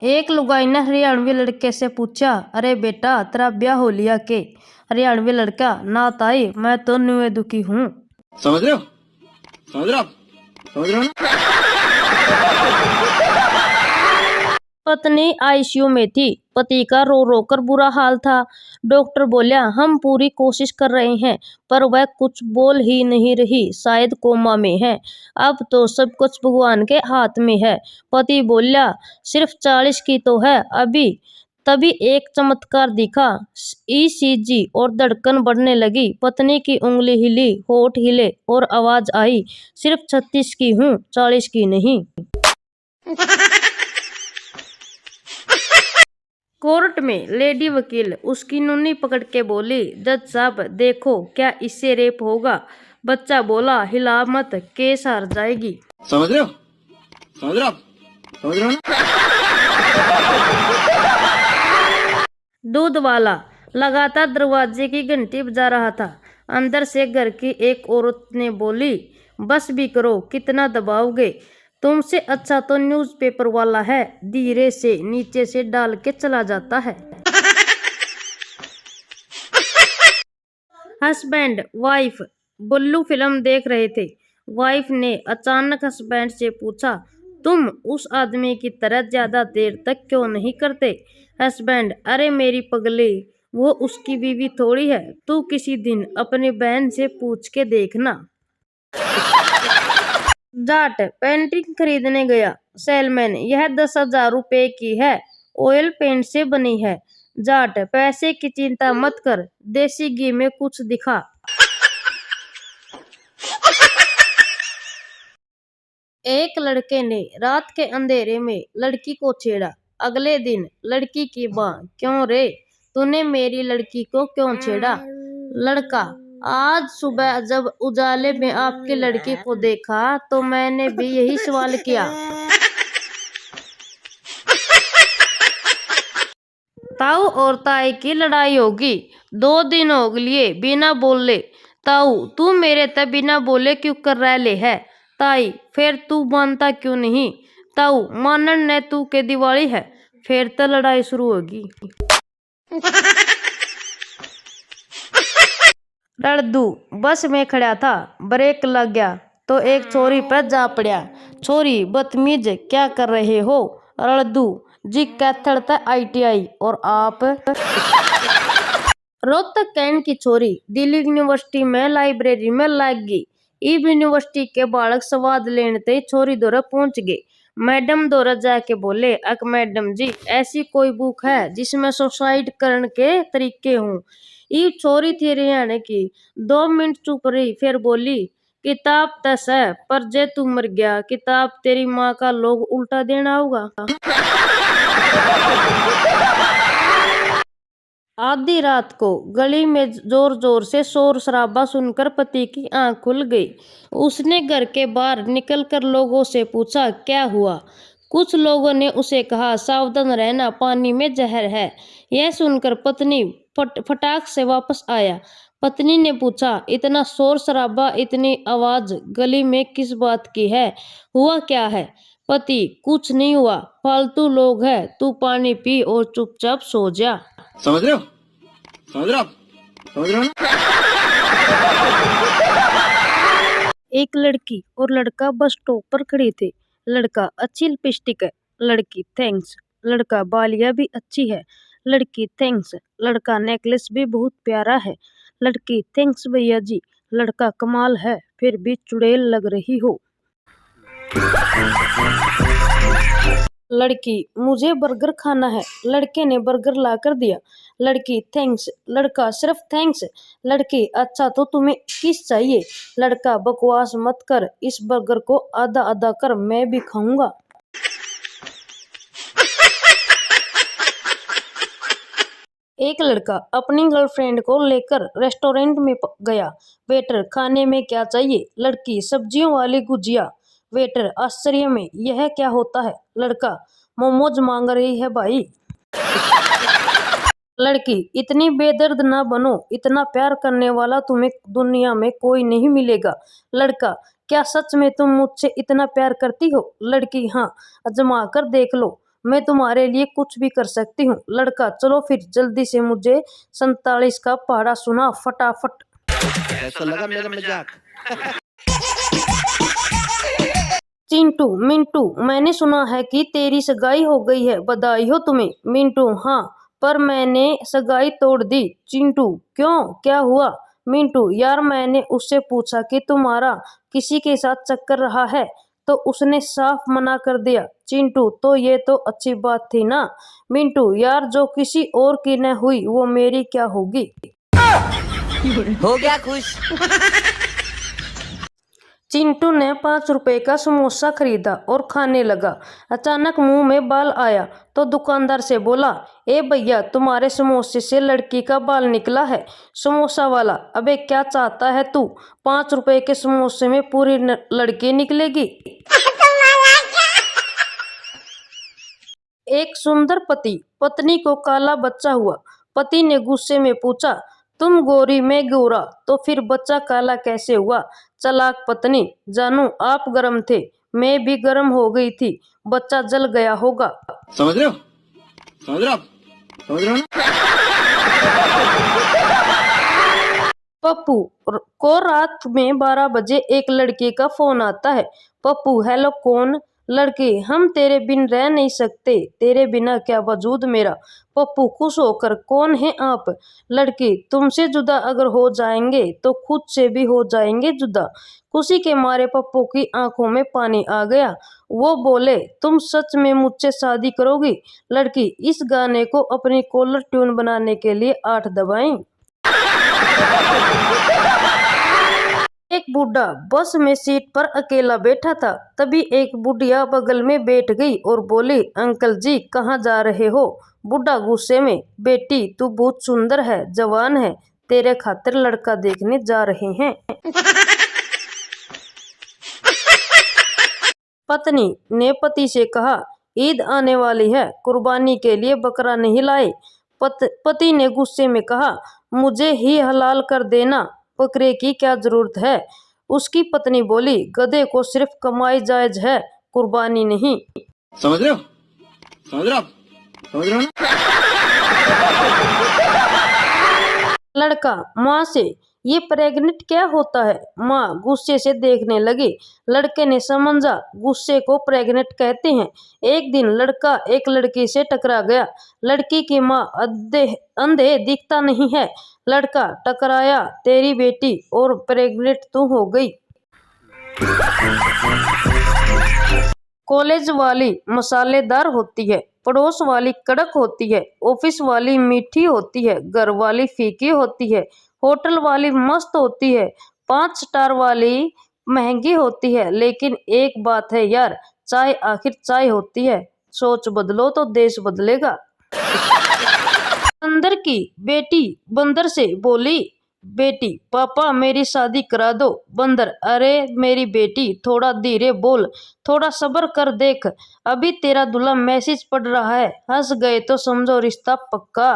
एक लुगाई ने हरियाणवी लड़के से पूछा, अरे बेटा तेरा ब्याह हो लिया के? हरियाणवी लड़का, ना ताई मैं तो नुए दुखी हूँ। समझ रहे हो? समझ रहे हो आप? समझ रहे हो ना? पत्नी आईसीयू में थी। पति का रो रो कर बुरा हाल था। डॉक्टर बोला, हम पूरी कोशिश कर रहे हैं पर वह कुछ बोल ही नहीं रही, शायद कोमा में है। अब तो सब कुछ भगवान के हाथ में है। पति बोला, सिर्फ 40 की तो है अभी। तभी एक चमत्कार दिखा। ईसीजी और धड़कन बढ़ने लगी। पत्नी की उंगली हिली, होठ हिले और आवाज आई, सिर्फ 36 की हूँ, 40 की नहीं। कोर्ट में लेडी वकील उसकी नूनी पकड़ के बोली, जज साहब देखो क्या इससे रेप होगा? बच्चा बोला, हिला मत, केस हार जाएगी। समझ रहे हो? समझ रहे हो आप? समझ रहे हो ना? दूध वाला लगातार दरवाजे की घंटी बजा रहा था। अंदर से घर की एक औरत ने बोली, बस भी करो, कितना दबाओगे? तुमसे अच्छा तो न्यूज़पेपर वाला है, धीरे से नीचे से डाल के चला जाता है। हस्बैंड वाइफ बुल्लू फिल्म देख रहे थे। वाइफ ने अचानक हस्बैंड से पूछा, तुम उस आदमी की तरह ज्यादा देर तक क्यों नहीं करते? हस्बैंड, अरे मेरी पगली, वो उसकी बीवी थोड़ी है, तू किसी दिन अपनी बहन से पूछ के देखना। जाट पेंटिंग खरीदने गया। सेलमैन, यह 10,000 रुपए की है, ऑयल पेंट से बनी है। जाट, पैसे की चिंता मत कर, देसी घी में कुछ दिखा। एक लड़के ने रात के अंधेरे में लड़की को छेड़ा। अगले दिन लड़की की मां, क्यों रे, तूने मेरी लड़की को क्यों छेड़ा? लड़का, आज सुबह जब उजाले में आपकी लड़की को देखा तो मैंने भी यही सवाल किया। ताऊ और ताई की लड़ाई होगी। 2 दिन हो लिए बिना बोले। ताऊ, तू मेरे ते बिना बोले क्यों कर रह ले है? ताई, फिर तू मानता क्यों नहीं? ताऊ, मानन ने तू के दिवाली है। फिर तो लड़ाई शुरू होगी। लड़दू बस में खड़ा था, ब्रेक लग गया तो एक छोरी पर जा पड़ा। छोरी, बदतमीज क्या कर रहे हो? लड़दू जी, कैथड़ तक ITI और आप? रोहतक कैंट की छोरी दिल्ली यूनिवर्सिटी में लाइब्रेरी में लग गई। ईब यूनिवर्सिटी के बालक स्वाद लेने ते छोरी दौरा पहुंच गए। मैडम दौरा जाके बोले, अक मैडम जी, ऐसी कोई बुक है जिसमें सुसाइड करने के तरीके हों? ईब छोरी थी हरियाणा की। 2 मिनट चुप रही, फिर बोली, किताब तस है पर जे तू मर गया, किताब तेरी माँ का लोग उल्टा देना होगा। आधी रात को गली में जोर जोर से शोर शराबा सुनकर पति की आंख खुल गई। उसने घर के बाहर निकलकर लोगों से पूछा, क्या हुआ? कुछ लोगों ने उसे कहा, सावधान रहना, पानी में जहर है। यह सुनकर पत्नी फटाक से वापस आया। पत्नी ने पूछा, इतना शोर शराबा, इतनी आवाज गली में किस बात की है? हुआ क्या है? पति, कुछ नहीं हुआ, फालतू लोग हैं, तू पानी पी और चुपचाप सो जा। समझ रहे हो? समझ रहे हो आप? समझ रहे हो ना? एक लड़की और लड़का बस स्टॉप पर खड़े थे। लड़का, अच्छी लिपस्टिक है। लड़की, थैंक्स। लड़का, बालियां भी अच्छी है। लड़की, थैंक्स। लड़का, नेकलेस भी बहुत प्यारा है। लड़की, थैंक्स भैया जी। लड़का, कमाल है, फिर भी चुड़ैल लग रही हो। लड़की, मुझे बर्गर खाना है। लड़के ने बर्गर ला कर दिया। लड़की, थैंक्स। लड़का, सिर्फ थैंक्स? लड़की, अच्छा तो तुम्हें किस चाहिए? लड़का, बकवास मत कर, इस बर्गर को आधा आधा कर, मैं भी खाऊंगा। एक लड़का अपनी गर्लफ्रेंड को लेकर रेस्टोरेंट में गया। वेटर, खाने में क्या चाहिए? लड़की, सब्जियों वाली गुजिया। वेटर आश्चर्य में, यह क्या होता है? लड़का, मोमोज मांग रही है भाई। लड़की, इतनी बेदर्द ना बनो, इतना प्यार करने वाला तुम्हें दुनिया में कोई नहीं मिलेगा। लड़का, क्या सच में तुम मुझसे इतना प्यार करती हो? लड़की, हाँ, आजमा कर देख लो। मैं तुम्हारे लिए कुछ भी कर सकती हूँ। लड़का, चलो फिर जल्दी से मुझे 47 का पहाड़ा सुना फटाफट। कैसा लगा मेरा मजाक? चिंटू, मिंटू, मैंने सुना है कि तेरी सगाई हो गई है, बधाई हो तुम्हें। मिंटू, हाँ, पर मैंने सगाई तोड़ दी। चिंटू, क्यों, क्या हुआ? मिंटू, यार मैंने उससे पूछा कि तुम्हारा किसी के साथ चक्कर रहा है तो उसने साफ मना कर दिया। चिंटू, तो ये तो अच्छी बात थी ना। मिंटू, यार जो किसी और की न हुई वो मेरी क्या होगी। हो गया खुश। चिंटू ने 5 रुपए का समोसा खरीदा और खाने लगा। अचानक मुंह में बाल आया तो दुकानदार से बोला, ए भैया, तुम्हारे समोसे से लड़की का बाल निकला है। समोसा वाला, अबे क्या चाहता है तू? 5 रुपए के समोसे में पूरी लड़की निकलेगी। एक सुंदर पति पत्नी को काला बच्चा हुआ। पति ने गुस्से में पूछा, तुम गोरी मैं गोरा, तो फिर बच्चा काला कैसे हुआ? चालाक पत्नी, जानू आप गर्म थे, मैं भी गर्म हो गई थी, बच्चा जल गया होगा। समझ रहे हो? समझ रहे हो आप? समझ रहे हो ना? पप्पू को रात में 12 बजे एक लड़की का फोन आता है। पप्पू, हेलो, कौन? लड़की, हम तेरे बिन रह नहीं सकते, तेरे बिना क्या वजूद मेरा। पप्पू खुश होकर, कौन है आप? लड़की, तुमसे जुदा अगर हो जाएंगे तो खुद से भी हो जाएंगे जुदा। खुशी के मारे पप्पू की आंखों में पानी आ गया। वो बोले, तुम सच में मुझसे शादी करोगी? लड़की, इस गाने को अपनी कॉलर ट्यून बनाने के लिए 8 दबाएं। एक बूढ़ा बस में सीट पर अकेला बैठा था। तभी एक बुढ़िया बगल में बैठ गई और बोली, अंकल जी कहाँ जा रहे हो? बूढ़ा गुस्से में, बेटी तू बहुत सुंदर है, जवान है, तेरे खातिर लड़का देखने जा रहे हैं। पत्नी ने पति से कहा, ईद आने वाली है, कुर्बानी के लिए बकरा नहीं लाए। पति ने गुस्से में कहा, मुझे ही हलाल कर देना, बकरे की क्या जरूरत है? उसकी पत्नी बोली, गधे को सिर्फ कमाई जायज है, कुर्बानी नहीं। समझ रहे हो? समझ रहे हो आप? समझ रहे हो ना? लड़का माँ से, ये प्रेग्नेंट क्या होता है? माँ गुस्से से देखने लगी। लड़के ने समझा, गुस्से को प्रेग्नेंट कहते हैं। एक दिन लड़का एक लड़की से टकरा गया। लड़की की माँ, अंधे दिखता नहीं है। लड़का, टकराया तेरी बेटी और प्रेग्नेंट तू हो गई। कॉलेज वाली मसालेदार होती है, पड़ोस वाली कड़क होती है, ऑफिस वाली मीठी होती है, घर वाली फीकी होती है, होटल वाली मस्त होती है, 5 स्टार वाली महंगी होती है। लेकिन एक बात है यार, चाय आखिर चाय होती है। सोच बदलो तो देश बदलेगा। बंदर की बेटी बंदर से बोली, बेटी पापा मेरी शादी करा दो। बंदर, अरे मेरी बेटी थोड़ा धीरे बोल, थोड़ा सब्र कर देख, अभी तेरा दूल्हा मैसेज पढ़ रहा है। हंस गए तो समझो रिश्ता पक्का।